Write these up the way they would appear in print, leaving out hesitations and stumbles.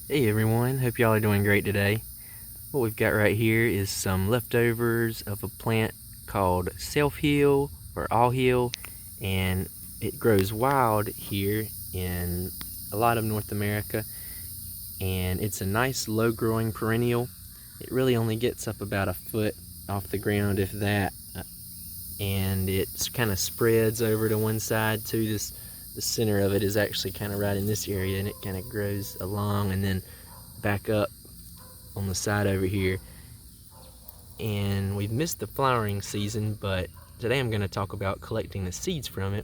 Hey everyone, hope y'all are doing great today. What we've got right here is some leftovers of a plant called self-heal or all-heal, and it grows wild here in a lot of North America, and it's a nice low-growing perennial. It really only gets up about a foot off the ground, if that, and it kind of spreads over to one side too. The center of it is actually kind of right in this area, and it kind of grows along and then back up on the side over here. And we've missed the flowering season, but today I'm going to talk about collecting the seeds from it.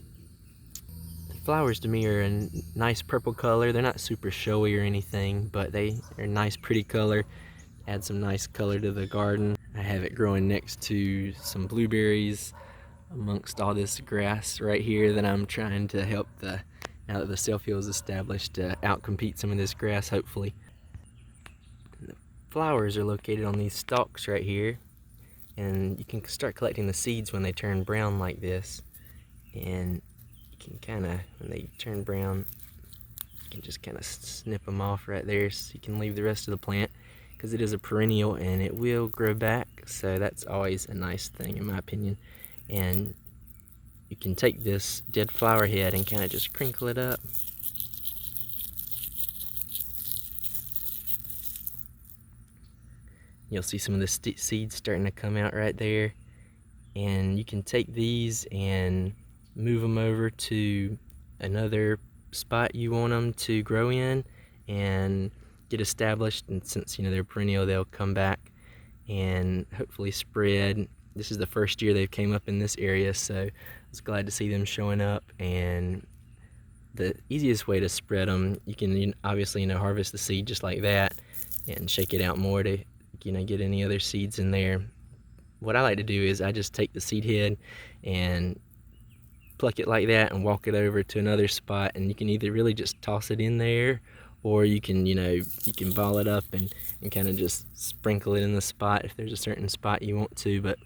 The flowers to me are a nice purple color. They're not super showy or anything, but they're a nice pretty color. Add some nice color to the garden. I have it growing next to some blueberries amongst all this grass right here that I'm trying to help, now that the self-heal is established, to outcompete some of this grass, hopefully. The flowers are located on these stalks right here, and you can start collecting the seeds when they turn brown like this. And you can kind of, when they turn brown, you can just kind of snip them off right there, so you can leave the rest of the plant, because it is a perennial and it will grow back, so that's always a nice thing in my opinion. And you can take this dead flower head and kind of just crinkle it up. You'll see some of the seeds starting to come out right there, and you can take these and move them over to another spot you want them to grow in and get established. And since they're perennial, they'll come back and hopefully spread. This is the first year they've came up in this area, so I was glad to see them showing up. And the easiest way to spread them, you can obviously harvest the seed just like that and shake it out more to get any other seeds in there. What I like to do is I just take the seed head and pluck it like that and walk it over to another spot, and you can either really just toss it in there, or you can ball it up and kind of just sprinkle it in the spot if there's a certain spot you want to. But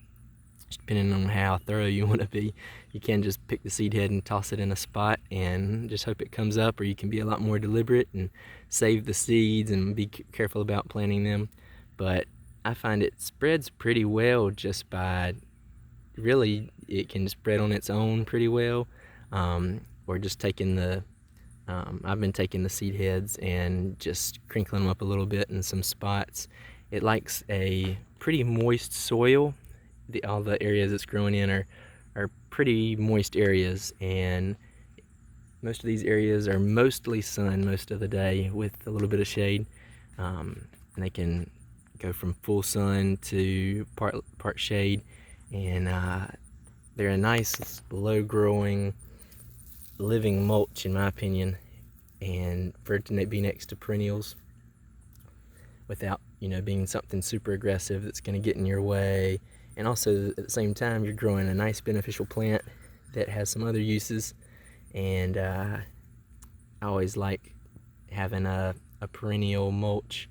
depending on how thorough you want to be, you can just pick the seed head and toss it in a spot and just hope it comes up, or you can be a lot more deliberate and save the seeds and be careful about planting them. But I find it spreads pretty well just by, really, it can spread on its own pretty well, or just taking the, I've been taking the seed heads and just crinkling them up a little bit in some spots. It likes a pretty moist soil. All the areas it's growing in are pretty moist areas, and most of these areas are mostly sun most of the day with a little bit of shade, and they can go from full sun to part shade, and they're a nice low growing living mulch in my opinion, and for it to be next to perennials without being something super aggressive that's going to get in your way. And also at the same time, you're growing a nice beneficial plant that has some other uses. And I always like having a perennial mulch,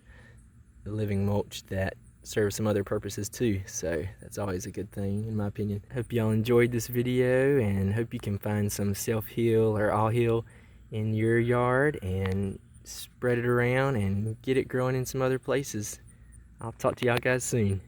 a living mulch that serves some other purposes too. So that's always a good thing in my opinion. Hope y'all enjoyed this video, and hope you can find some self-heal or all-heal in your yard and spread it around and get it growing in some other places. I'll talk to y'all guys soon.